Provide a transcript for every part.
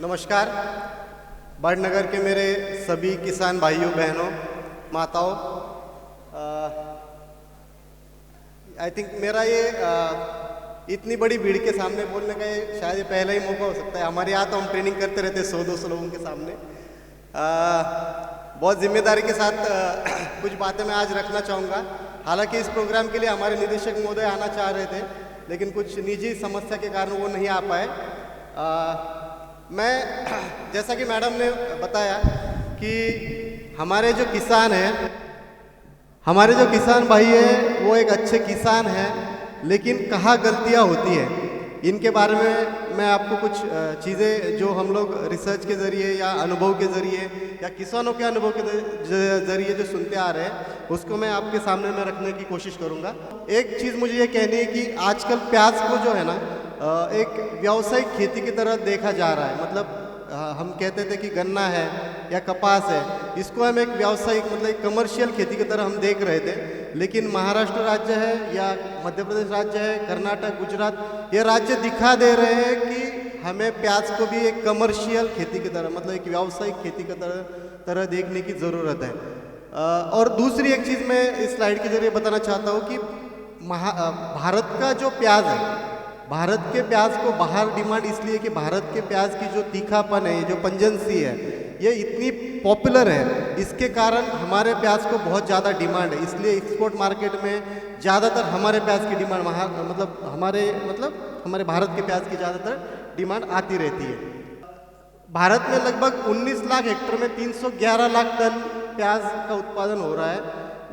नमस्कार। बाड़नगर के मेरे सभी किसान भाइयों बहनों माताओं, आई थिंक मेरा ये इतनी बड़ी भीड़ के सामने बोलने का ये शायद ये पहला ही मौका हो सकता है। हमारे यहाँ तो हम ट्रेनिंग करते रहते हैं 100-200 लोगों के सामने। बहुत जिम्मेदारी के साथ कुछ बातें मैं आज रखना चाहूँगा। हालांकि इस प्रोग्राम के लिए हमारे निदेशक महोदय आना चाह रहे थे, लेकिन कुछ निजी समस्या के कारण वो नहीं आ पाए। मैं जैसा कि मैडम ने बताया कि हमारे जो किसान भाई हैं वो एक अच्छे किसान हैं, लेकिन कहाँ गलतियाँ होती हैं इनके बारे में मैं आपको कुछ चीज़ें जो हम लोग रिसर्च के ज़रिए या अनुभव के ज़रिए या किसानों के अनुभव के ज़रिए जो सुनते आ रहे हैं उसको मैं आपके सामने में रखने की कोशिश करूँगा। एक चीज़ मुझे ये कहनी है कि आजकल प्याज को जो है ना एक व्यावसायिक खेती की तरह देखा जा रहा है। मतलब हम कहते थे कि गन्ना है या कपास है, इसको हम एक व्यावसायिक मतलब एक कमर्शियल खेती की तरह हम देख रहे थे। लेकिन महाराष्ट्र राज्य है या मध्य प्रदेश राज्य है, कर्नाटक, गुजरात, ये राज्य दिखा दे रहे हैं कि हमें प्याज को भी एक कमर्शियल खेती की तरह मतलब एक व्यावसायिक खेती की तरह देखने की ज़रूरत है। और दूसरी एक चीज़ मैं इस स्लाइड के जरिए बताना चाहता हूँ कि भारत का जो प्याज है, भारत के प्याज को बाहर डिमांड इसलिए कि भारत के प्याज की जो तीखापन है, जो पंजेंसी है, ये इतनी पॉपुलर है, इसके कारण हमारे प्याज को बहुत ज़्यादा डिमांड है। इसलिए एक्सपोर्ट मार्केट में ज़्यादातर हमारे प्याज की डिमांड हमारे भारत के प्याज की ज़्यादातर डिमांड आती रहती है। भारत में लगभग 19 लाख हेक्टेयर में 311 लाख टन प्याज का उत्पादन हो रहा है।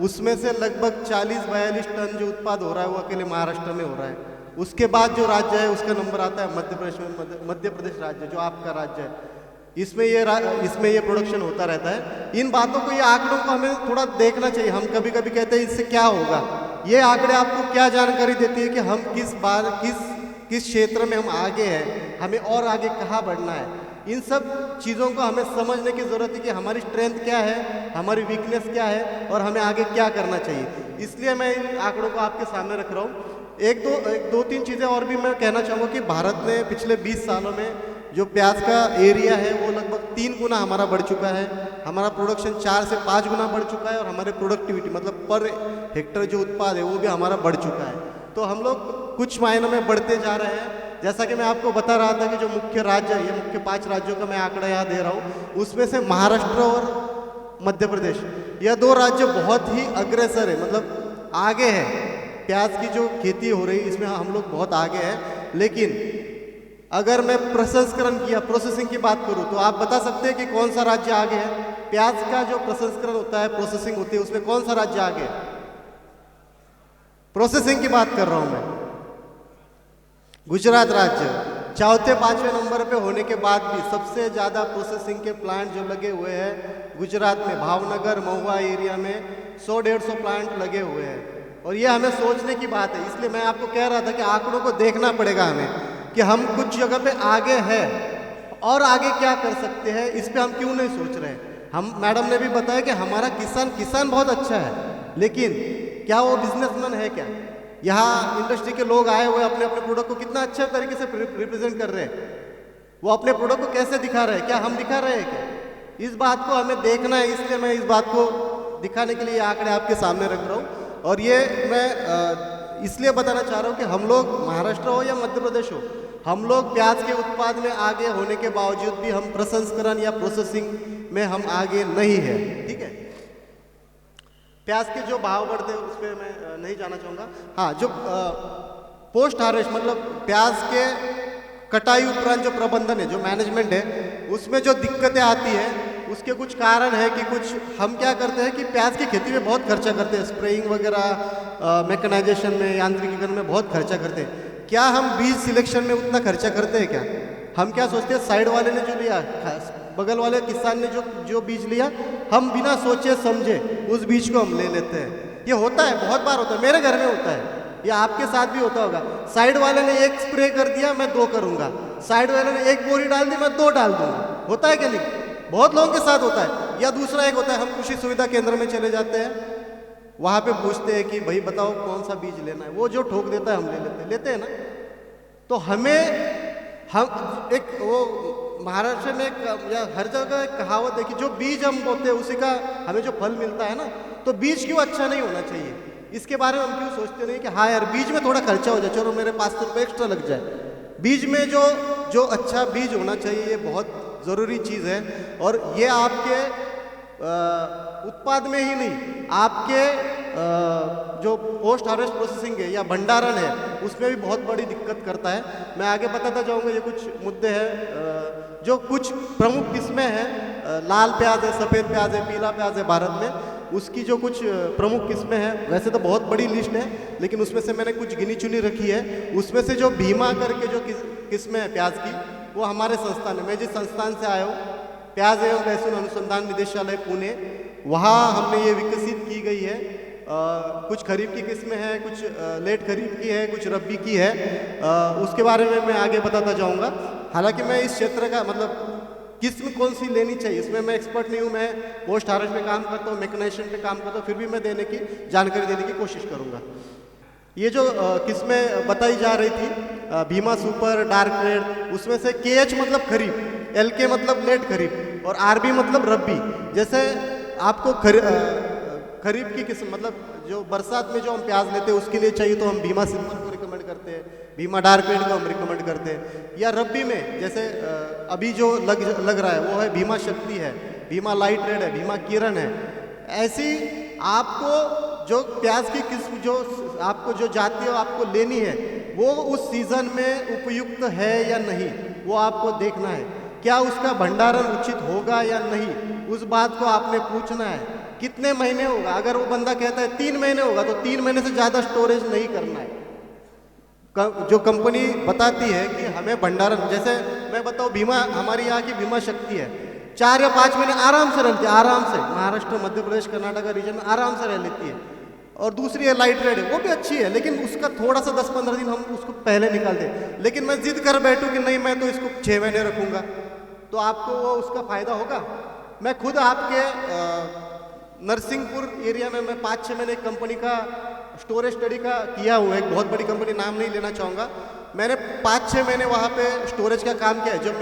उसमें से लगभग 40-42 टन जो उत्पाद हो रहा है वो अकेले महाराष्ट्र में हो रहा है। उसके बाद जो राज्य है उसका नंबर आता है मध्य प्रदेश राज्य, जो आपका राज्य है, इसमें ये प्रोडक्शन होता रहता है। इन बातों को, ये आंकड़ों को हमें थोड़ा देखना चाहिए। हम कभी कभी कहते हैं इससे क्या होगा, ये आंकड़े आपको क्या जानकारी देती है कि हम किस क्षेत्र में हम आगे हैं, हमें और आगे कहाँ बढ़ना है। इन सब चीज़ों को हमें समझने की ज़रूरत है कि हमारी स्ट्रेंथ क्या है, हमारी वीकनेस क्या है और हमें आगे क्या करना चाहिए। इसलिए मैं इन आंकड़ों को आपके सामने रख रहा हूँ। एक दो तीन चीज़ें और भी मैं कहना चाहूँगा कि भारत ने पिछले 20 सालों में जो प्याज का एरिया है वो लगभग 3 गुना हमारा बढ़ चुका है। हमारा प्रोडक्शन 4 से 5 गुना बढ़ चुका है और हमारे प्रोडक्टिविटी मतलब पर हेक्टर जो उत्पाद है वो भी हमारा बढ़ चुका है। तो हम लोग कुछ मायनों में बढ़ते जा रहे हैं। जैसा कि मैं आपको बता रहा था कि जो मुख्य राज्य है, ये मुख्य 5 राज्यों का मैं आंकड़ा यहाँ दे रहा हूँ, उसमें से महाराष्ट्र और मध्य प्रदेश, यह 2 राज्य बहुत ही अग्रसर है, मतलब आगे है। प्याज की जो खेती हो रही है इसमें हम लोग बहुत आगे हैं। लेकिन अगर मैं प्रसंस्करण की या प्रोसेसिंग की बात करूं तो आप बता सकते हैं कि कौन सा राज्य आगे है? प्याज का जो प्रसंस्करण होता है, प्रोसेसिंग होती है, उसमें कौन सा राज्य आगे है? प्रोसेसिंग की बात कर रहा हूं मैं। गुजरात राज्य 4-5वें नंबर पे होने के बाद भी सबसे ज़्यादा प्रोसेसिंग के प्लांट जो लगे हुए हैं गुजरात में, भावनगर, महुआ एरिया में 100-150 प्लांट लगे हुए हैं। और ये हमें सोचने की बात है। इसलिए मैं आपको कह रहा था कि आंकड़ों को देखना पड़ेगा हमें कि हम कुछ जगह पे आगे हैं और आगे क्या कर सकते हैं, इस पे हम क्यों नहीं सोच रहे हैं। हम, मैडम ने भी बताया कि हमारा किसान बहुत अच्छा है, लेकिन क्या वो बिजनेसमैन है? क्या यहाँ इंडस्ट्री के लोग आए हुए अपने अपने प्रोडक्ट को कितना अच्छे तरीके से रिप्रेजेंट कर रहे हैं, वो अपने प्रोडक्ट को कैसे दिखा रहे हैं? क्या हम दिखा रहे हैं क्या? इस बात को हमें देखना है। इसलिए मैं इस बात को दिखाने के लिए आंकड़े आपके सामने रख रहा हूँ। और ये मैं इसलिए बताना चाह रहा हूँ कि हम लोग महाराष्ट्र हो या मध्य प्रदेश हो, हम लोग प्याज के उत्पाद में आगे होने के बावजूद भी हम प्रसंस्करण या प्रोसेसिंग में हम आगे नहीं है। ठीक है, प्याज के जो भाव बढ़ते हैं उस पर मैं नहीं जाना चाहूँगा। हाँ, जो पोस्ट हार्वेस्ट मतलब प्याज के कटाई उपरांत जो प्रबंधन है, जो मैनेजमेंट है, उसमें जो दिक्कतें आती हैं उसके कुछ कारण है कि कुछ हम क्या करते हैं कि प्याज की खेती में बहुत खर्चा करते हैं, स्प्रेइंग वगैरह, मैकेनाइजेशन में, यांत्रिकीकरण में बहुत खर्चा करते हैं। क्या हम बीज सिलेक्शन में उतना खर्चा करते हैं क्या? हम क्या सोचते हैं, साइड वाले ने जो लिया, बगल वाले किसान ने जो बीज लिया, हम बिना सोचे समझे उस बीज को हम ले लेते हैं। ये होता है, बहुत बार होता है, मेरे घर में होता है, या आपके साथ भी होता होगा। साइड वाले ने 1 स्प्रे कर दिया, मैं 2 करूँगा, साइड वाले ने 1 बोरी डाल दी, मैं 2 डाल दूँगा। होता है कि नहीं? बहुत लोगों के साथ होता है। या दूसरा एक होता है, हम कृषि सुविधा केंद्र में चले जाते हैं, वहाँ पे पूछते हैं कि भाई बताओ कौन सा बीज लेना है, वो जो ठोक देता है हम ले लेते हैं ना। तो हमें हम एक वो महाराष्ट्र में एक या हर जगह एक कहावत है कि जो बीज हम बोते हैं उसी का हमें जो फल मिलता है ना, तो बीज क्यों अच्छा नहीं होना चाहिए, इसके बारे में हम क्यों सोचते नहीं कि हाँ यार बीज में थोड़ा खर्चा हो जाए, चलो मेरे 500 रुपये एक्स्ट्रा लग जाए। बीज में जो अच्छा बीज होना चाहिए ये बहुत ज़रूरी चीज़ है। और ये आपके उत्पाद में ही नहीं, आपके जो पोस्ट हार्वेस्ट प्रोसेसिंग है या भंडारण है उसमें भी बहुत बड़ी दिक्कत करता है। मैं आगे बताता जाऊंगा, ये कुछ मुद्दे हैं जो कुछ प्रमुख किस्में हैं। लाल प्याज है, सफ़ेद प्याज है, पीला प्याज है भारत में, उसकी जो कुछ प्रमुख किस्में हैं, वैसे तो बहुत बड़ी लिस्ट है लेकिन उसमें से मैंने कुछ गिनी चुनी रखी है। उसमें से जो भीमा करके जो किस्में हैं प्याज की, वो हमारे संस्थान है, मैं जिस संस्थान से आया हूँ, प्याज एवं लहसुन अनुसंधान निदेशालय पुणे, वहाँ हमने ये विकसित की गई है। कुछ खरीफ की किस्में हैं, कुछ लेट खरीफ की है, कुछ रब्बी की है। उसके बारे में मैं आगे बताता जाऊंगा। हालांकि मैं इस क्षेत्र का मतलब किस्म कौन सी लेनी चाहिए इसमें मैं एक्सपर्ट नहीं हूँ। मैं पोस्ट हार्वेस्ट पे काम करता हूँ, मैकेनाइजेशन पे काम करता हूँ, फिर भी मैं देने की जानकारी देने की कोशिश करूँगा। ये जो किस्में बताई जा रही थी, भीमा सुपर, डार्क रेड, उसमें से KH मतलब खरीफ, LK मतलब लेट खरीफ और RB मतलब रब्बी। जैसे आपको खरीफ की किस्म मतलब जो बरसात में जो हम प्याज लेते हैं उसके लिए चाहिए तो हम भीमा सिंपल को रिकमेंड करते हैं, भीमा डार्क रेड को हम रिकमेंड करते हैं। या रब्बी में जैसे अभी जो लग रहा है वो है भीमा शक्ति है, भीमा लाइट रेड है, भीमा किरण है। ऐसी आपको जो प्याज की किस्म जो आपको जो जाति आपको लेनी है वो उस सीज़न में उपयुक्त है या नहीं, वो आपको देखना है। क्या उसका भंडारण उचित होगा या नहीं, उस बात को आपने पूछना है। कितने महीने होगा, अगर वो बंदा कहता है 3 महीने होगा तो 3 महीने से ज़्यादा स्टोरेज नहीं करना है। जो कंपनी बताती है कि हमें भंडारण, जैसे मैं बताऊँ भीमा, हमारी यहाँ की भीमा शक्ति है 4 या 5 महीने आराम से रहती है, आराम से महाराष्ट्र, मध्य प्रदेश, कर्नाटक रीजन में आराम से रह लेती है। और दूसरी है लाइट रेड, वो भी अच्छी है लेकिन उसका थोड़ा सा 10-15 दिन हम उसको पहले निकाल दें। लेकिन मैं जिद कर बैठूँ कि नहीं मैं तो इसको 6 महीने रखूँगा, तो आपको वो उसका फ़ायदा होगा। मैं खुद आपके नरसिंहपुर एरिया में मैं 5-6 महीने कंपनी का स्टोरेज स्टडी का किया हुआ है, एक बहुत बड़ी कंपनी, नाम नहीं लेना चाहूँगा। मैंने 5-6 महीने वहाँ पे स्टोरेज का काम किया है। जब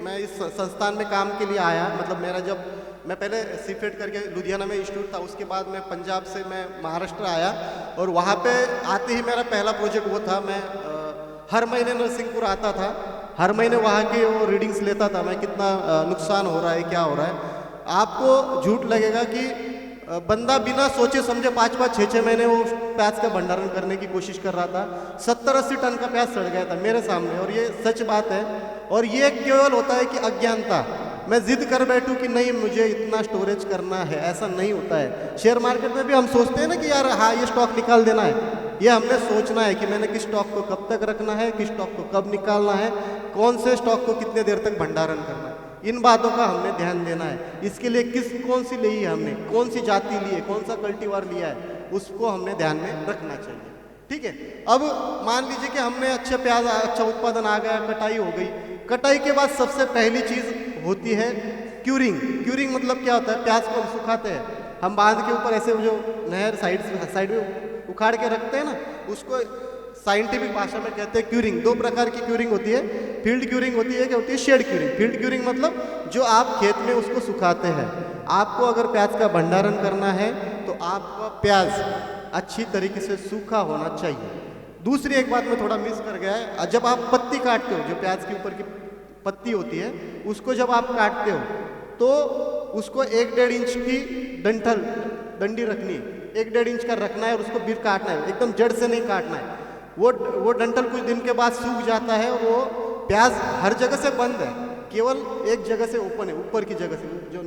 मैं इस संस्थान में काम के लिए आया, मतलब मेरा जब मैं पहले सीफेट करके लुधियाना में इंस्टीट्यूट था, उसके बाद मैं पंजाब से मैं महाराष्ट्र आया और वहाँ पे आते ही मेरा पहला प्रोजेक्ट वो था। मैं हर महीने नरसिंहपुर आता था, हर महीने वहाँ के वो रीडिंग्स लेता था, मैं कितना नुकसान हो रहा है, क्या हो रहा है। आपको झूठ लगेगा कि बंदा बिना सोचे समझे 5-5, 6-6 महीने वो प्याज का भंडारण करने की कोशिश कर रहा था। 70-80 टन का प्याज सड़ गया था मेरे सामने, और ये सच बात है। और ये केवल होता है कि अज्ञानता, मैं जिद कर बैठूं कि नहीं मुझे इतना स्टोरेज करना है, ऐसा नहीं होता है। शेयर मार्केट में भी हम सोचते हैं ना कि यार हाँ ये स्टॉक निकाल देना है, ये हमने सोचना है कि मैंने किस स्टॉक को कब तक रखना है, किस स्टॉक को कब निकालना है, कौन से स्टॉक को कितने देर तक भंडारण करना है, इन बातों का हमने ध्यान देना है। इसके लिए कौन सी ली है हमने, कौन सी जाति ली है, कौन सा कल्टीवार लिया है, उसको हमने ध्यान में रखना चाहिए। ठीक है, अब मान लीजिए कि हमने अच्छा प्याज, अच्छा उत्पादन आ गया, कटाई हो गई। कटाई के बाद सबसे पहली चीज़ होती है क्यूरिंग। क्यूरिंग मतलब क्या होता है, प्याज को हम सुखाते हैं, हम बांध के ऊपर ऐसे जो नहर साइड में उखाड़ के रखते हैं ना, उसको साइंटिफिक भाषा में कहते हैं क्यूरिंग। 2 प्रकार की क्यूरिंग होती है, फील्ड क्यूरिंग होती है, क्या होती है शेड क्यूरिंग। फील्ड क्यूरिंग मतलब जो आप खेत में उसको सुखाते हैं। आपको अगर प्याज का भंडारण करना है तो आपका प्याज अच्छी तरीके से सूखा होना चाहिए। दूसरी एक बात मैं थोड़ा मिस कर गया है, जब आप पत्ती काटते हो, जो प्याज के ऊपर की पत्ती होती है उसको जब आप काटते हो तो उसको 1-1.5 इंच की डंडी रखनी है, 1-1.5 इंच का रखना है और उसको फिर काटना है, एकदम जड़ से नहीं काटना है। वो डंठल कुछ दिन के बाद सूख जाता है और वो प्याज हर जगह से बंद है, केवल एक जगह से ओपन है, ऊपर की जगह से। जो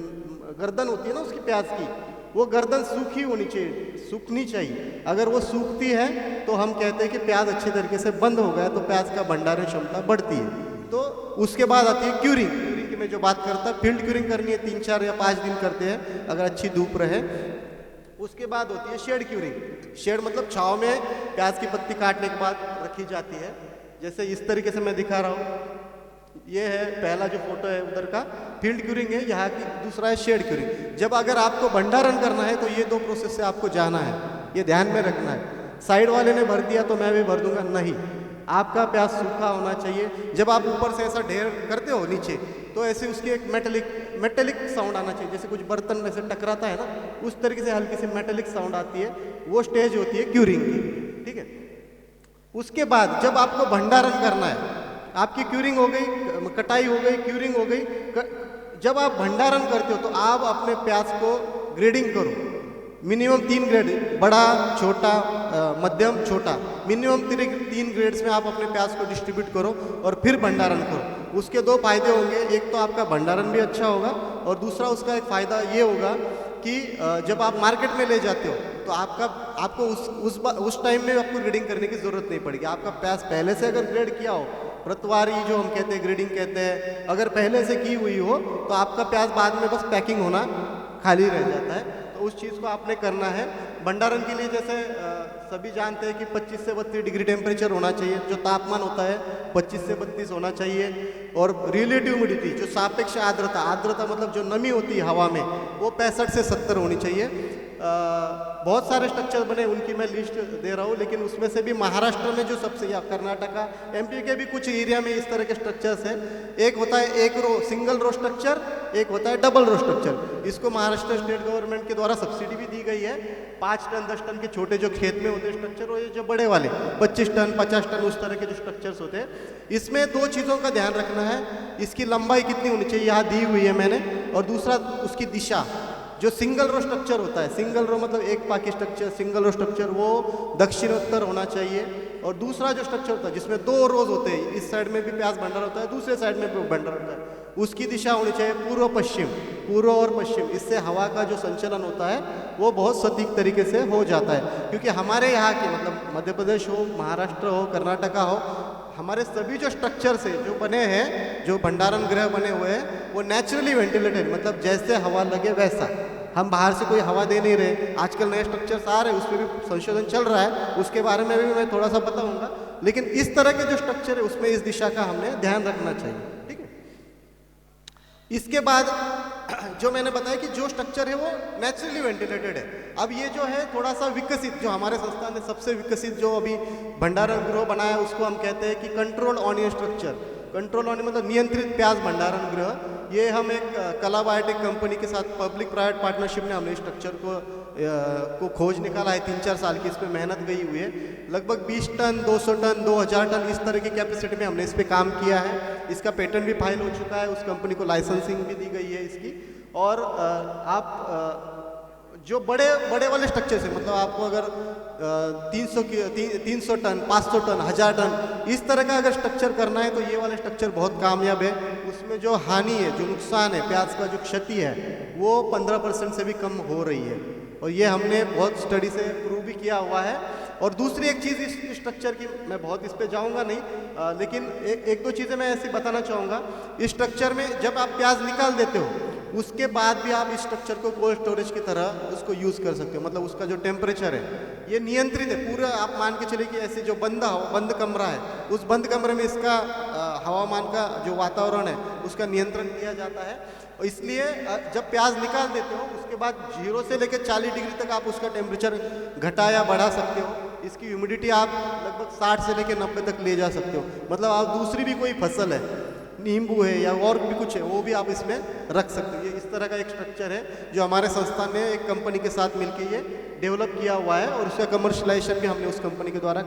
गर्दन होती है ना उसकी प्याज की, वो गर्दन सूखी होनी चाहिए, सूखनी चाहिए। अगर वो सूखती है तो हम कहते हैं कि प्याज अच्छे तरीके से बंद हो गया, तो प्याज का भंडारण क्षमता बढ़ती है। तो उसके बाद आती है क्यूरिंग। क्यूरिंग की मैं जो बात करता, फील्ड क्यूरिंग करनी है, 3-4 या 5 दिन करते हैं अगर अच्छी धूप रहे। उसके बाद होती है शेड क्यूरिंग। शेड मतलब छाँव में प्याज की पत्ती काटने के बाद रखी जाती है, जैसे इस तरीके से मैं दिखा रहा हूँ। ये है पहला जो फोटो है उधर का, फील्ड क्यूरिंग है यहाँ की, दूसरा है शेड क्यूरिंग। जब अगर आपको भंडारण करना है तो ये 2 प्रोसेस से आपको जाना है, ये ध्यान में रखना है। साइड वाले ने भर दिया तो मैं भी भर दूंगा, नहीं। आपका प्याज सूखा होना चाहिए। जब आप ऊपर से ऐसा ढेर करते हो नीचे, तो ऐसे उसकी एक मेटेलिक साउंड आना चाहिए, जैसे कुछ बर्तन में से टकराता है ना, उस तरीके से हल्की सी मेटेलिक साउंड आती है। वो स्टेज होती है क्यूरिंग की, ठीक है। उसके बाद जब आपको भंडारण करना है, आपकी क्यूरिंग हो गई, कटाई हो गई, क्यूरिंग हो गई, जब आप भंडारण करते हो तो आप अपने प्याज को ग्रेडिंग करो। मिनिमम 3 ग्रेड, बड़ा, छोटा, मध्यम, छोटा, मिनिमम 3 ग्रेड्स में आप अपने प्याज को डिस्ट्रीब्यूट करो और फिर भंडारण करो। उसके 2 फायदे होंगे, एक तो आपका भंडारण भी अच्छा होगा और दूसरा उसका एक फ़ायदा ये होगा कि जब आप मार्केट में ले जाते हो तो आपको उस टाइम में आपको ग्रेडिंग करने की ज़रूरत नहीं पड़ेगी। आपका प्याज पहले से अगर ग्रेड किया हो, प्रतवारी जो हम कहते हैं, ग्रेडिंग कहते हैं, अगर पहले से की हुई हो तो आपका प्याज बाद में बस पैकिंग होना खाली रह जाता है। तो उस चीज़ को आपने करना है। भंडारण के लिए जैसे सभी जानते हैं कि 25 से 32 डिग्री टेम्परेचर होना चाहिए, जो तापमान होता है 25 से 32 होना चाहिए। और रिलेटिव ह्यूमिडिटी, जो सापेक्ष आर्द्रता मतलब जो नमी होती है हवा में, वो 65 से 70 होनी चाहिए। बहुत सारे स्ट्रक्चर बने, उनकी मैं लिस्ट दे रहा हूँ, लेकिन उसमें से भी महाराष्ट्र में जो सबसे, या कर्नाटका, एमपी के भी कुछ एरिया में इस तरह के स्ट्रक्चर्स हैं। एक होता है एक रो, सिंगल रो स्ट्रक्चर, एक होता है डबल रो स्ट्रक्चर। इसको महाराष्ट्र स्टेट गवर्नमेंट के द्वारा सब्सिडी भी दी गई है। 5 टन 10 टन के छोटे जो खेत में होते हैं स्ट्रक्चर, और ये जो बड़े वाले 25 टन 50 टन उस तरह के जो स्ट्रक्चर्स होते हैं, इसमें 2 चीज़ों का ध्यान रखना है। इसकी लंबाई कितनी होनी चाहिए, यहाँ दी हुई है मैंने, और दूसरा उसकी दिशा। जो सिंगल रो स्ट्रक्चर होता है, सिंगल रो मतलब एक पाकी स्ट्रक्चर, सिंगल रो स्ट्रक्चर, वो दक्षिणोत्तर होना चाहिए। और दूसरा जो स्ट्रक्चर होता है जिसमें 2 रोज होते हैं, इस साइड में भी प्याज भंडार होता है, दूसरे साइड में भी भंडार होता है, उसकी दिशा होनी चाहिए पूर्व पश्चिम, पूर्व और पश्चिम। इससे हवा का जो संचलन होता है वो बहुत सटीक तरीके से हो जाता है। क्योंकि हमारे यहाँ के मतलब मध्य प्रदेश हो, महाराष्ट्र हो, कर्नाटका हो, हमारे सभी जो स्ट्रक्चर्स हैं जो बने हैं, जो भंडारण गृह बने हुए हैं, वो नेचुरली वेंटिलेटेड, मतलब जैसे हवा लगे वैसा। हम बाहर से कोई हवा दे नहीं रहे। आजकल नए स्ट्रक्चर्स आ रहे हैं, उस पर भी संशोधन चल रहा है, उसके बारे में भी मैं थोड़ा सा बताऊंगा। लेकिन इस तरह के जो स्ट्रक्चर है उसमें इस दिशा का हमने ध्यान रखना चाहिए, ठीक है। इसके बाद जो मैंने बताया कि जो स्ट्रक्चर है वो नेचुरली वेंटिलेटेड है। अब ये जो है थोड़ा सा विकसित, जो हमारे संस्थान ने सबसे विकसित जो अभी भंडारण गृह बनाया, उसको हम कहते हैं कि control onion structure. Control onion मतलब नियंत्रित प्याज भंडारण गृह। ये हम एक कला बायोटेक कंपनी के साथ पब्लिक प्राइवेट पार्टनरशिप में हमने स्ट्रक्चर को खोज निकाला है। 3-4 साल की इस पर मेहनत गई हुई है। लगभग 20 टन, 200 टन, 2000 टन इस तरह की कैपेसिटी में हमने इस पर काम किया है। इसका पेटेंट भी फाइल हो चुका है, उस कंपनी को लाइसेंसिंग भी दी गई है इसकी। और आप जो बड़े वाले स्ट्रक्चर से, मतलब आपको अगर 300 टन, 500 टन, 1000 टन इस तरह का अगर स्ट्रक्चर करना है तो ये वाले स्ट्रक्चर बहुत कामयाब है। उसमें जो हानि है, जो नुकसान है, प्याज का जो क्षति है, वो 15% से भी कम हो रही है। और ये हमने बहुत स्टडी से प्रूव भी किया हुआ है। और दूसरी एक चीज़ इस स्ट्रक्चर की, मैं बहुत इस पे जाऊंगा नहीं, लेकिन एक दो चीज़ें मैं ऐसी बताना चाहूँगा। इस स्ट्रक्चर में जब आप प्याज निकाल देते हो, उसके बाद भी आप इस स्ट्रक्चर को कोल्ड स्टोरेज की तरह उसको यूज़ कर सकते हो। मतलब उसका जो टेम्परेचर है ये नियंत्रित है पूरा। आप मान के चलिए कि ऐसे जो बंद कमरा है, उस बंद कमरे में इसका हवामान का जो वातावरण है उसका नियंत्रण किया जाता है। और इसलिए जब प्याज निकाल देते हो उसके बाद 0 से लेकर 40 डिग्री तक आप उसका टेम्परेचर घटा या बढ़ा सकते हो। इसकी ह्यूमिडिटी आप लगभग 60 से लेकर 90 तक ले जा सकते हो। मतलब आप दूसरी भी कोई फसल है, नींबू है या और भी कुछ है, वो भी आप इसमें रख सकते हो। ये इस तरह का एक स्ट्रक्चर है जो हमारे संस्थान ने एक कंपनी के साथ मिलकर ये डेवलप किया हुआ है, और उसका कमर्शलाइजेशन भी हमने उस कंपनी के द्वारा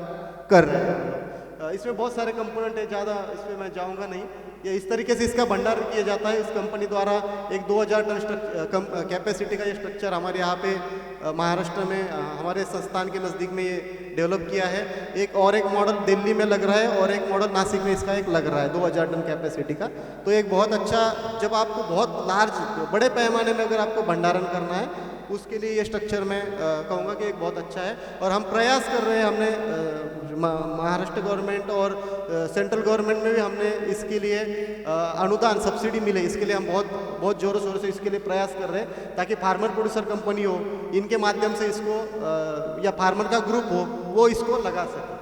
कर रहे हैं। इसमें बहुत सारे कंपोनेंट है, ज़्यादा इसमें मैं जाऊंगा नहीं। ये इस तरीके से इसका भंडारण किया जाता है। इस कंपनी द्वारा एक 2000 टन कैपेसिटी का ये स्ट्रक्चर हमारे यहाँ पे महाराष्ट्र में हमारे संस्थान के नज़दीक में ये डेवलप किया है। एक मॉडल दिल्ली में लग रहा है और एक मॉडल नासिक में इसका एक लग रहा है 2000 टन कैपेसिटी का। तो एक बहुत अच्छा, जब आपको बहुत बड़े पैमाने में अगर आपको भंडारण करना है उसके लिए ये स्ट्रक्चर मैं कहूँगा कि एक बहुत अच्छा है। और हम प्रयास कर रहे हैं, हमने महाराष्ट्र गवर्नमेंट और सेंट्रल गवर्नमेंट में भी हमने इसके लिए अनुदान सब्सिडी मिले, इसके लिए हम बहुत ज़ोरों शोरों से इसके लिए प्रयास कर रहे हैं, ताकि फार्मर प्रोड्यूसर कंपनी हो, इनके माध्यम से इसको या फार्मर का ग्रुप हो, वो इसको लगा सके।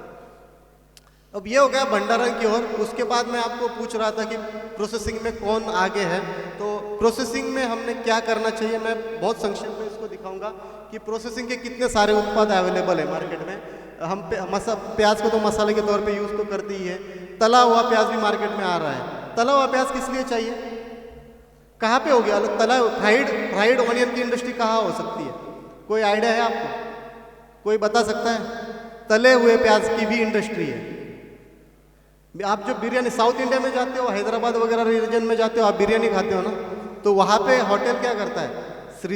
अब ये हो गया भंडारण की ओर। उसके बाद मैं आपको पूछ रहा था कि प्रोसेसिंग में कौन आगे है। तो प्रोसेसिंग में हमने क्या करना चाहिए, मैं बहुत संक्षेप में इसको दिखाऊंगा कि प्रोसेसिंग के कितने सारे उत्पाद अवेलेबल है मार्केट में। हम प्याज को तो मसाले के तौर पे यूज़ तो करते ही है, तला हुआ प्याज भी मार्केट में आ रहा है। तला हुआ प्याज किस लिए चाहिए? कहाँ पे हो गया तला? फ्राइड ऑनियन की इंडस्ट्री कहाँ हो सकती है? कोई आइडिया है आपको? कोई बता सकता है? तले हुए प्याज की भी इंडस्ट्री है। आप जो बिरयानी साउथ इंडिया में जाते हो, हैदराबाद वगैरह रीजन में जाते हो, आप बिरयानी खाते हो ना, तो वहाँ पे होटल क्या करता है,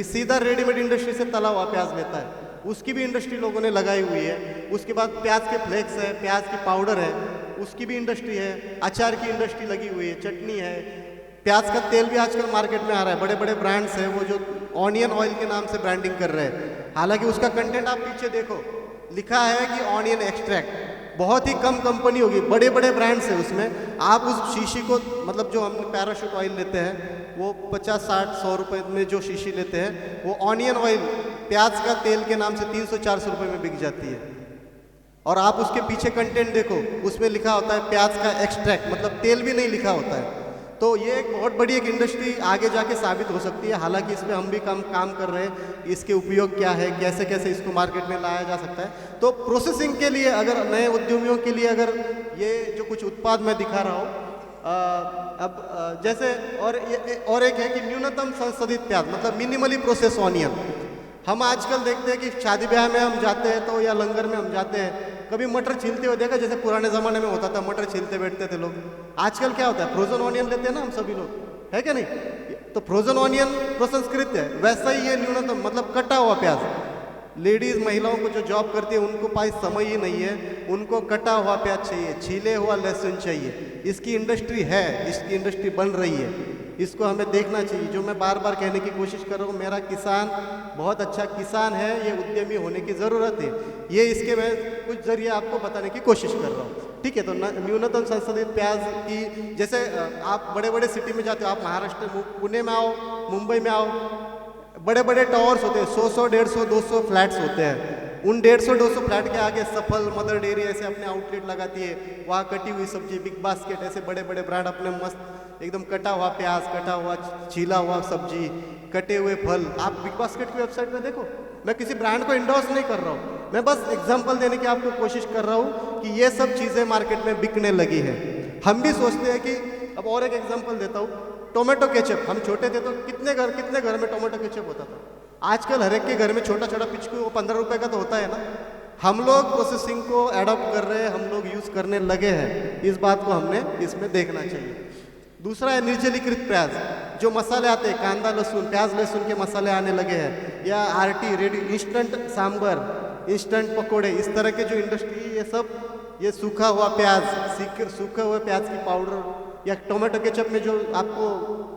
सीधा रेडीमेड इंडस्ट्री से तला हुआ प्याज लेता है, उसकी भी इंडस्ट्री लोगों ने लगाई हुई है। उसके बाद प्याज के फ्लेक्स है, प्याज की पाउडर है, उसकी भी इंडस्ट्री है। अचार की इंडस्ट्री लगी हुई है, चटनी है। प्याज का तेल भी आजकल मार्केट में आ रहा है। बड़े बड़े ब्रांड्स हैं वो जो ऑनियन ऑयल के नाम से ब्रांडिंग कर रहे हैं। हालांकि उसका कंटेंट आप पीछे देखो, लिखा है कि ऑनियन एक्सट्रैक्ट। बहुत ही कम कंपनी होगी, बड़े बड़े ब्रांड्स हैं उसमें। आप उस शीशी को, मतलब जो हम पैराशूट ऑयल लेते हैं वो 50, 60, 100 रुपये में जो शीशी लेते हैं, वो ऑनियन ऑयल प्याज का तेल के नाम से 300, 400 रुपये में बिक जाती है। और आप उसके पीछे कंटेंट देखो, उसमें लिखा होता है प्याज का एक्सट्रैक्ट, मतलब तेल भी नहीं लिखा होता है। तो ये एक बहुत बड़ी एक इंडस्ट्री आगे जाके साबित हो सकती है। हालांकि इस पर हम भी काम कर रहे हैं, इसके उपयोग क्या है, कैसे कैसे इसको मार्केट में लाया जा सकता है। तो प्रोसेसिंग के लिए, अगर नए उद्यमियों के लिए, अगर ये जो कुछ उत्पाद मैं दिखा रहा हूँ, जैसे और एक है कि न्यूनतम संसाधित प्याज, मतलब मिनिमली प्रोसेस ऑनियन। हम आजकल देखते हैं कि शादी ब्याह में हम जाते हैं तो, या लंगर में हम जाते हैं, कभी मटर छीलते हुए देखा? जैसे पुराने ज़माने में होता था, मटर छीलते बैठते थे लोग। आजकल क्या होता है, फ्रोजन ऑनियन लेते हैं ना हम सभी लोग, है क्या नहीं? तो फ्रोजन ऑनियन प्रसंस्कृत है, वैसा ही ये न्यूनतम, मतलब कटा हुआ प्याज। लेडीज़, महिलाओं को जो जॉब करती है उनको पास समय ही नहीं है, उनको कटा हुआ प्याज चाहिए, छीले हुआ लहसुन चाहिए। इसकी इंडस्ट्री है, इसकी इंडस्ट्री बन रही है, इसको हमें देखना चाहिए। जो मैं बार बार कहने की कोशिश कर रहा हूँ, मेरा किसान बहुत अच्छा किसान है, ये उद्यमी होने की ज़रूरत है। ये इसके मैं कुछ जरिए आपको बताने की कोशिश कर रहा हूँ, ठीक है? तो न्यूनतम संसाधित प्याज की, जैसे आप बड़े बड़े सिटी में जाते हो, आप महाराष्ट्र पुणे में आओ, मुंबई में आओ, बड़े बड़े टावर्स होते हैं, 100, 150, 200 फ्लैट्स होते हैं। उन 150, 200 फ्लैट के आगे सफल, मदर डेयरी ऐसे अपने आउटलेट लगाती है। वहाँ कटी हुई सब्जी, बिग बास्केट, ऐसे बड़े बड़े ब्रांड अपने मस्त एकदम कटा हुआ प्याज, कटा हुआ छीला हुआ सब्जी, कटे हुए फल। आप बिग बास्केट की वेबसाइट में देखो। मैं किसी ब्रांड को इंडोर्स नहीं कर रहा हूँ, मैं बस एग्जाम्पल देने की आपको कोशिश कर रहा हूँ कि ये सब चीज़ें मार्केट में बिकने लगी है। हम भी सोचते हैं कि, अब और एक एग्जाम्पल देता हूँ, टोमेटो केचप। हम छोटे थे तो कितने घर में टोमेटो केचप होता था। आजकल हर एक के घर में छोटा छोटा पिचकू, वो 15 रुपए का तो होता है ना। हम लोग प्रोसेसिंग को एडॉप्ट कर रहे हैं, हम लोग यूज़ करने लगे हैं। इस बात को हमने इसमें देखना चाहिए। दूसरा है निर्जलीकृत प्याज, जो मसाले आते हैं, कांदा लहसुन, प्याज लहसुन के मसाले आने लगे हैं, या आरटी रेडी, इंस्टेंट सांबर, इंस्टेंट पकोड़े, इस तरह के जो इंडस्ट्री, ये सब ये सूखा हुआ प्याज, सूखे हुए प्याज की पाउडर, या टोमेटो केचप में जो आपको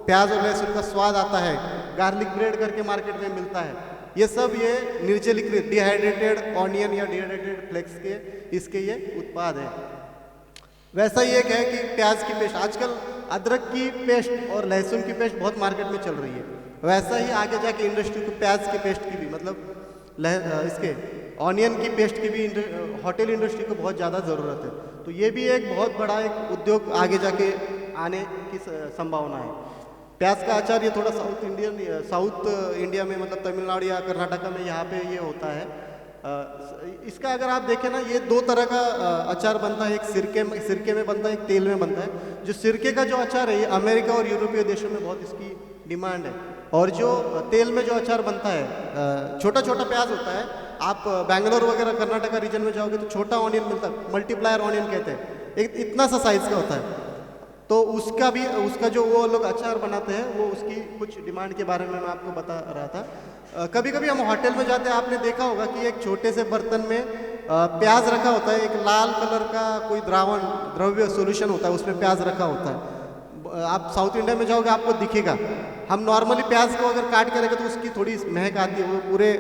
प्याज और लहसुन का स्वाद आता है, गार्लिक ब्रेड करके मार्केट में मिलता है, ये सब ये निर्जलीकृत डिहाइड्रेटेड ऑनियन या डिहाइड्रेटेड फ्लेक्स के इसके ये उत्पाद है। वैसा ही एक है कि प्याज की पेस्ट, आजकल अदरक की पेस्ट और लहसुन की पेस्ट बहुत मार्केट में चल रही है। वैसा ही आगे जाके इंडस्ट्री को प्याज की पेस्ट की भी, मतलब इसके ऑनियन की पेस्ट की भी होटल इंडस्ट्री को बहुत ज़्यादा ज़रूरत है। तो ये भी एक बहुत बड़ा एक उद्योग आगे जाके आने की संभावना है। प्याज का अचार ये थोड़ा साउथ इंडिया में, मतलब तमिलनाडु या कर्नाटका में यहाँ पे ये होता है। इसका अगर आप देखें ना, ये दो तरह का अचार बनता है, एक सिरके में बनता है, एक तेल में बनता है। जो सिरके का जो अचार है, ये अमेरिका और यूरोपीय देशों में बहुत इसकी डिमांड है। और जो तेल में जो अचार बनता है, छोटा छोटा प्याज होता है। आप बैंगलोर वगैरह कर्नाटका रीजन में जाओगे तो छोटा ऑनियन मिलता है, मल्टीप्लायर ऑनियन कहते हैं, एक इतना सा साइज़ का होता है। तो उसका जो वो लोग अचार बनाते हैं, वो उसकी कुछ डिमांड के बारे में मैं आपको बता रहा था। कभी कभी हम होटल में जाते हैं, आपने देखा होगा कि एक छोटे से बर्तन में प्याज रखा होता है, एक लाल कलर का कोई द्रव्य सोल्यूशन होता है, उसमें प्याज रखा होता है। आप साउथ इंडिया में जाओगे आपको दिखेगा। हम नॉर्मली प्याज को अगर काट के रखें तो उसकी थोड़ी महक आती है, वो पूरे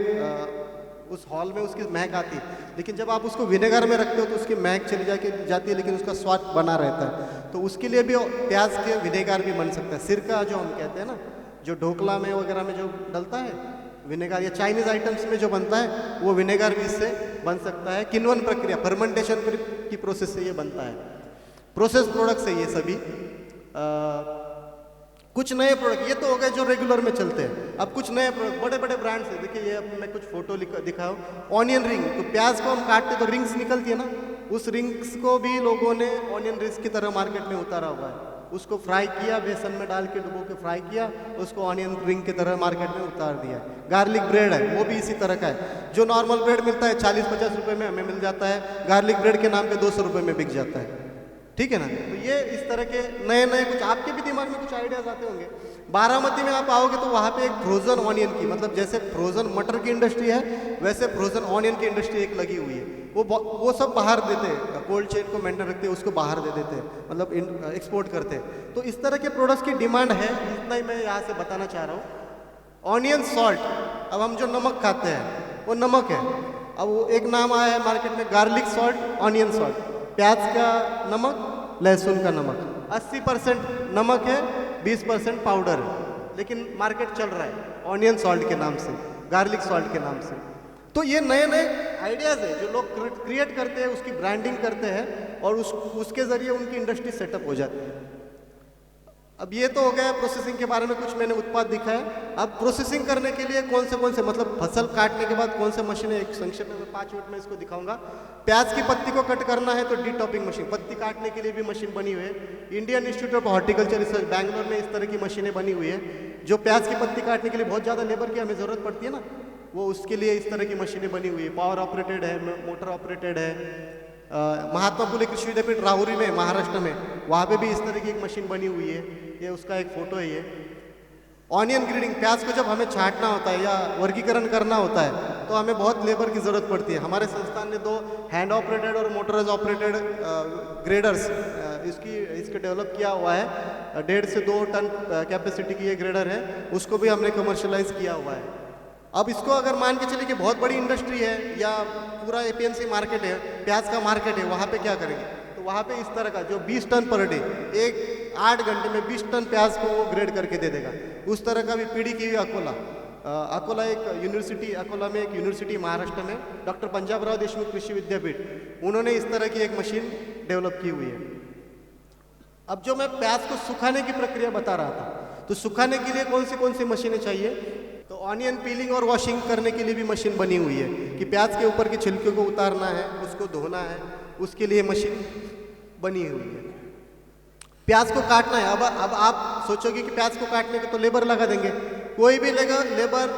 उस हॉल में उसकी महक आती है। लेकिन जब आप उसको विनेगर में रखते हो तो उसकी महक चली जाती है, लेकिन उसका स्वाद बना रहता है। तो उसके लिए भी प्याज के विनेगर भी बन सकता है। सिरका जो हम कहते हैं ना, जो ढोकला में वगैरह में जो डलता है विनेगर, या चाइनीज़ आइटम्स में जो बनता है, वो विनेगर भी इससे बन सकता है। किण्वन प्रक्रिया, फर्मेंटेशन की प्रोसेस से ये बनता है। प्रोसेस प्रोडक्ट्स है ये सभी। कुछ नए प्रोडक्ट, ये तो हो गए जो रेगुलर में चलते हैं। अब कुछ नए प्रोडक्ट, बड़े बड़े ब्रांड्स है। देखिए ये अब मैं कुछ फोटो दिखाऊँ, ऑनियन रिंग। तो प्याज को हम काटते तो रिंग्स निकलती है ना, उस रिंग्स को भी लोगों ने ऑनियन रिंग्स की तरह मार्केट में उतारा हुआ है। उसको फ्राई किया, बेसन में डाल के डुबो के फ्राई किया, उसको ऑनियन रिंग की तरह मार्केट में उतार दिया। गार्लिक ब्रेड है, वो भी इसी तरह का है। जो नॉर्मल ब्रेड मिलता है 40-50 रुपये में, हमें मिल जाता है गार्लिक ब्रेड के नाम पे 200 रुपये में बिक जाता है। ठीक है ना। तो ये इस तरह के नए नए कुछ आपके भी दिमाग में कुछ आइडियाज आते होंगे। बारामती में आप आओगे तो वहाँ पे एक फ्रोजन ऑनियन की, मतलब जैसे फ्रोजन मटर की इंडस्ट्री है, वैसे फ्रोजन ऑनियन की इंडस्ट्री एक लगी हुई है। वो सब बाहर देते हैं, कोल्ड चेन को मेंटेन रखते हैं, उसको बाहर दे देते हैं, मतलब एक्सपोर्ट करते हैं। तो इस तरह के प्रोडक्ट्स की डिमांड है, इतना ही मैं यहाँ से बताना चाह रहा हूँ। ऑनियन सॉल्ट, अब हम जो नमक खाते हैं वो नमक है। अब वो एक नाम आया है मार्केट में, गार्लिक सॉल्ट, ऑनियन सॉल्ट। प्याज का नमक, लहसुन का नमक, 80% नमक है, 20% पाउडर है, लेकिन मार्केट चल रहा है ऑनियन सॉल्ट के नाम से, गार्लिक सॉल्ट के नाम से। तो ये नए नए आइडियाज़ है जो लोग क्रिएट करते हैं, उसकी ब्रांडिंग करते हैं और उसके ज़रिए उनकी इंडस्ट्री सेटअप हो जाती है। अब ये तो हो गया प्रोसेसिंग के बारे में, कुछ मैंने उत्पाद दिखाया। अब प्रोसेसिंग करने के लिए कौन से मतलब फसल काटने के बाद कौन से मशीनें, एक संक्षेप में 5 मिनट में इसको दिखाऊंगा। प्याज की पत्ती को कट करना है तो डी-टॉपिंग मशीन, पत्ती काटने के लिए भी मशीन बनी हुई है। Indian institute of horticulture research Bangalore में इस तरह की मशीनें बनी हुई है। जो प्याज की पत्ती काटने के लिए बहुत ज़्यादा लेबर की हमें ज़रूरत पड़ती है ना, वो उसके लिए इस तरह की मशीनें बनी हुई है। पावर ऑपरेटेड है, मोटर ऑपरेटेड है। महात्मा फुले कृषि विद्यापीठ राहुरी में, महाराष्ट्र में, वहाँ पे भी इस तरह की एक मशीन बनी हुई है। ये उसका एक फोटो है। ये ऑनियन ग्रेडिंग, प्याज को जब हमें छांटना होता है या वर्गीकरण करना होता है तो हमें बहुत लेबर की ज़रूरत पड़ती है। हमारे संस्थान ने 2 हैंड ऑपरेटेड और मोटराइज ऑपरेटेड ग्रेडर्स इसके डेवलप किया हुआ है। 1.5 से 2 टन कैपेसिटी की ये ग्रेडर है, उसको भी हमने कमर्शलाइज किया हुआ है। अब इसको अगर मान के चलिए कि बहुत बड़ी इंडस्ट्री है या पूरा एपीएमसी मार्केट है, प्याज का मार्केट है, वहाँ पे क्या करेंगे? तो वहाँ पे इस तरह का जो 20 टन पर डे, 8 घंटे में 20 टन प्याज को वो ग्रेड करके दे देगा। उस तरह का भी पीढ़ी की हुई अकोला एक यूनिवर्सिटी, अकोला में एक यूनिवर्सिटी महाराष्ट्र में, डॉक्टर पंजाबराव देशमुख कृषि विद्यापीठ, उन्होंने इस तरह की एक मशीन डेवलप की हुई है। अब जो मैं प्याज को सुखाने की प्रक्रिया बता रहा था, तो सुखाने के लिए कौन सी मशीनें चाहिए? तो ऑनियन पीलिंग और वॉशिंग करने के लिए भी मशीन बनी हुई है कि प्याज के ऊपर के छिलके को उतारना है, उसको धोना है, उसके लिए मशीन बनी हुई है। प्याज को काटना है। अब आप सोचोगे कि प्याज को काटने के तो लेबर लगा देंगे। कोई भी लेबर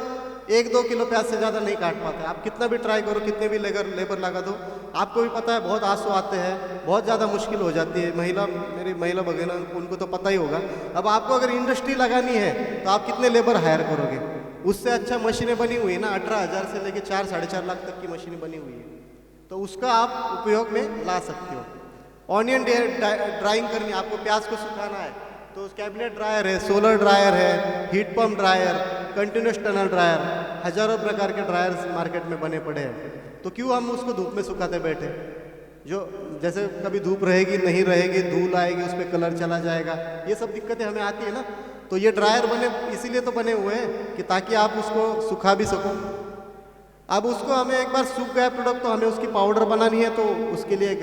1-2 किलो प्याज से ज़्यादा नहीं काट पाते। आप कितना भी ट्राई करो, कितने भी लेबर लगा दो, आपको भी पता है बहुत आंसू आते हैं, बहुत ज़्यादा मुश्किल हो जाती है। मेरी महिला भगिना, उनको तो पता ही होगा। अब आपको अगर इंडस्ट्री लगानी है तो आप कितने लेबर हायर करोगे? उससे अच्छा मशीनें बनी हुई है ना, 18,000 से लेके 4-4.5 लाख तक की मशीनें बनी हुई है, तो उसका आप उपयोग में ला सकते हो। ऑनियन ड्राइंग करनी, आपको प्याज को सुखाना है तो कैबिनेट ड्रायर है, सोलर ड्रायर है, heat pump dryer, continuous tunnel dryer, हजारों प्रकार के ड्रायर्स मार्केट में बने पड़े हैं। तो क्यों हम उसको धूप में सुखाते बैठे? जो जैसे कभी धूप रहेगी, नहीं रहेगी, धूल आएगी, उस पर कलर चला जाएगा, ये सब दिक्कतें हमें आती है ना। तो ये ड्रायर बने इसीलिए तो बने हुए हैं कि ताकि आप उसको सुखा भी सको। अब उसको हमें एक बार सूख गया प्रोडक्ट तो हमें उसकी पाउडर बनानी है, तो उसके लिए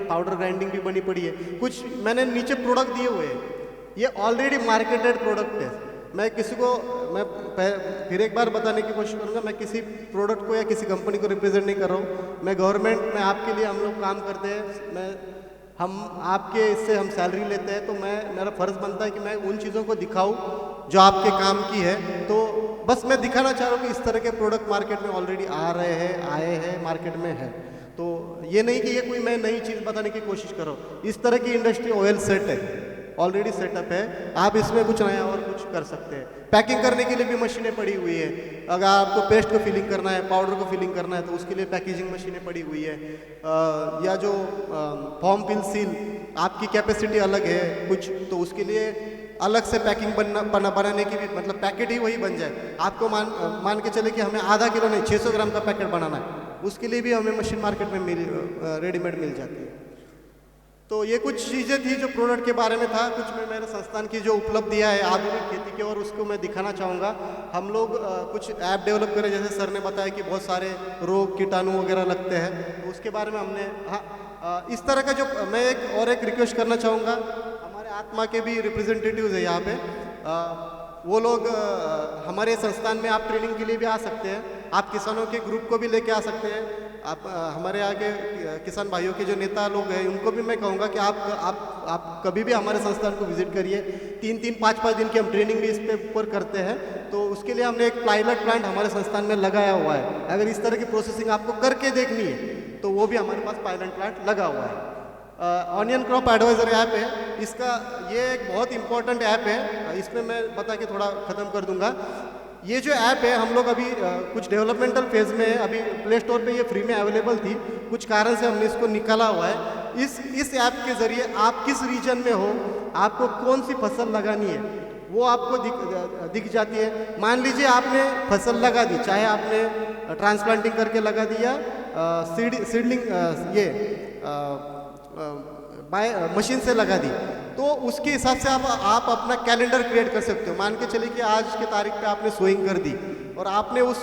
पाउडर ग्राइंडिंग भी बनी पड़ी है। कुछ मैंने नीचे प्रोडक्ट दिए हुए हैं, ये ऑलरेडी मार्केटेड प्रोडक्ट है। मैं फिर एक बार बताने की कोशिश करूँगा, मैं किसी प्रोडक्ट को या किसी कंपनी को रिप्रेजेंट नहीं कर रहा हूँ। मैं गवर्नमेंट में आपके लिए हम लोग काम करते हैं, हम आपके इससे हम सैलरी लेते हैं, तो मेरा फ़र्ज़ बनता है कि मैं उन चीज़ों को दिखाऊं जो आपके काम की है। तो बस मैं दिखाना चाह रहा हूँ कि इस तरह के प्रोडक्ट मार्केट में ऑलरेडी आए हैं मार्केट में है। तो ये नहीं कि ये कोई मैं नई चीज़ बताने की कोशिश कर रहा हूँ। इस तरह की इंडस्ट्री ऑयल सेट है, ऑलरेडी सेटअप है, आप इसमें कुछ नया और कुछ कर सकते हैं। पैकिंग करने के लिए भी मशीनें पड़ी हुई है। अगर आपको पेस्ट को फिलिंग करना है, पाउडर को फिलिंग करना है, तो उसके लिए पैकेजिंग मशीनें पड़ी हुई है। या जो फॉर्म फिल सील, आपकी कैपेसिटी अलग है कुछ, तो उसके लिए अलग से पैकिंग बनाने की भी, मतलब पैकेट ही वही बन जाए। आपको मान के चले कि हमें आधा किलो नहीं 600 ग्राम का पैकेट बनाना है, उसके लिए भी हमें मशीन मार्केट में रेडीमेड मिल जाती है। तो ये कुछ चीज़ें थी जो प्रोडक्ट के बारे में था। कुछ मैं मेरे संस्थान की जो उपलब्धियां है आधुनिक खेती की, और उसको मैं दिखाना चाहूँगा। हम लोग कुछ ऐप डेवलप करें, जैसे सर ने बताया कि बहुत सारे रोग कीटाणु वगैरह लगते हैं, तो उसके बारे में हमने इस तरह का जो मैं एक रिक्वेस्ट करना चाहूँगा। हमारे आत्मा के भी रिप्रेजेंटेटिव्स है यहाँ पे, वो लोग हमारे संस्थान में आप ट्रेनिंग के लिए भी आ सकते हैं। आप किसानों के ग्रुप को भी लेके आ सकते हैं। आप हमारे आगे किसान भाइयों के जो नेता लोग हैं उनको भी मैं कहूँगा कि आप कभी भी हमारे संस्थान को विजिट करिए। 3-3, 5-5 दिन की हम ट्रेनिंग भी इस पे ऊपर करते हैं। तो उसके लिए हमने एक पायलट प्लांट हमारे संस्थान में लगाया हुआ है। अगर इस तरह की प्रोसेसिंग आपको करके देखनी है तो वो भी हमारे पास पायलट प्लांट लगा हुआ है। ऑनियन क्रॉप एडवाइजर ऐप है, इसका ये एक बहुत इंपॉर्टेंट ऐप है। इसमें मैं बता के थोड़ा ख़त्म कर दूंगा। ये जो ऐप है हम लोग अभी कुछ डेवलपमेंटल फेज़ में है। अभी प्ले स्टोर पे ये फ्री में अवेलेबल थी, कुछ कारण से हमने इसको निकाला हुआ है। इस ऐप के ज़रिए आप किस रीजन में हो, आपको कौन सी फसल लगानी है वो आपको दिख जाती है। मान लीजिए आपने फसल लगा दी, चाहे आपने ट्रांसप्लांटिंग करके लगा दिया, सीडलिंग ये बाय मशीन से लगा दी, तो उसके हिसाब से आप अपना कैलेंडर क्रिएट कर सकते हो। मान के चलिए कि आज के तारीख पे आपने सोइंग कर दी और आपने वो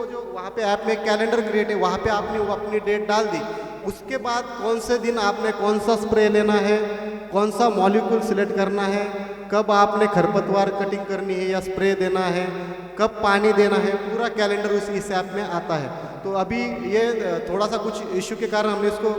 जो वहाँ पे ऐप में कैलेंडर क्रिएट है वहाँ पे आपने वो अपनी डेट डाल दी। उसके बाद कौन से दिन आपने कौन सा स्प्रे लेना है, कौन सा मॉलिक्यूल सिलेक्ट करना है, कब आपने खरपतवार कटिंग करनी है या स्प्रे देना है, कब पानी देना है, पूरा कैलेंडर इस ऐप में आता है। तो अभी ये थोड़ा सा कुछ इश्यू के कारण हमने इसको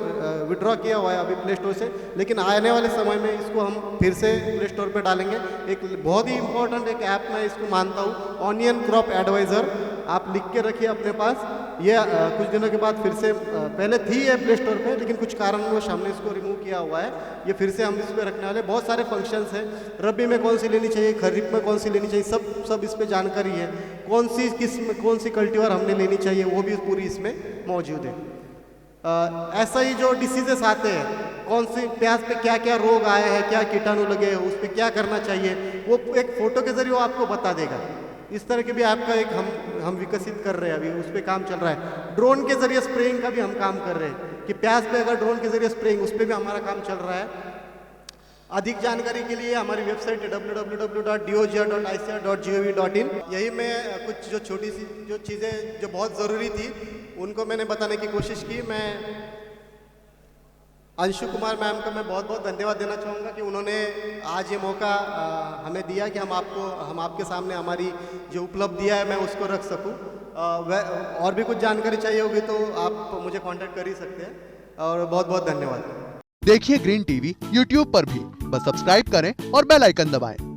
विड्रॉ किया हुआ है अभी प्ले स्टोर से, लेकिन आने वाले समय में इसको हम फिर से प्ले स्टोर पे डालेंगे। एक बहुत ही इंपॉर्टेंट एक ऐप मैं इसको मानता हूँ, ऑनियन क्रॉप एडवाइज़र। आप लिख के रखिए अपने पास। ये कुछ दिनों के बाद फिर से पहले थी है प्ले स्टोर पे, लेकिन कुछ कारणवश हमने इसको रिमूव किया हुआ है। ये फिर से हम इस पर रखने वाले। बहुत सारे फंक्शंस हैं, रबी में कौन सी लेनी चाहिए, खरीफ में कौन सी लेनी चाहिए, सब इस पर जानकारी है। कौन सी किस्म, कौन सी कल्टीवार हमने लेनी चाहिए वो भी पूरी इसमें मौजूद है। ऐसा ही जो डिसीजेस आते हैं, कौन सी प्याज पे क्या क्या रोग आए हैं, क्या कीटाणु लगे हैं, उस पर क्या करना चाहिए, वो एक फ़ोटो के ज़रिए वो आपको बता देगा। इस तरह के भी आपका एक हम विकसित कर रहे हैं, अभी उस पर काम चल रहा है। ड्रोन के ज़रिए स्प्रेइंग का भी हम काम कर रहे हैं कि प्याज पे अगर ड्रोन के ज़रिए स्प्रेइंग, उस पर भी हमारा काम चल रहा है। अधिक जानकारी के लिए हमारी वेबसाइट है www.dogr.icr.gov.in। यही मैं कुछ जो छोटी सी जो चीज़ें जो बहुत ज़रूरी थी उनको मैंने बताने की कोशिश की। मैं अंशु कुमार मैम का मैं बहुत बहुत धन्यवाद देना चाहूँगा कि उन्होंने आज ये मौका हमें दिया कि हम आपके सामने हमारी जो उपलब्धियाँ है मैं उसको रख सकूँ। और भी कुछ जानकारी चाहिए होगी तो आप मुझे कांटेक्ट कर ही सकते हैं, और बहुत बहुत धन्यवाद। देखिए ग्रीन टीवी यूट्यूब पर भी, बस सब्सक्राइब करें और बेल आइकन दबाएं।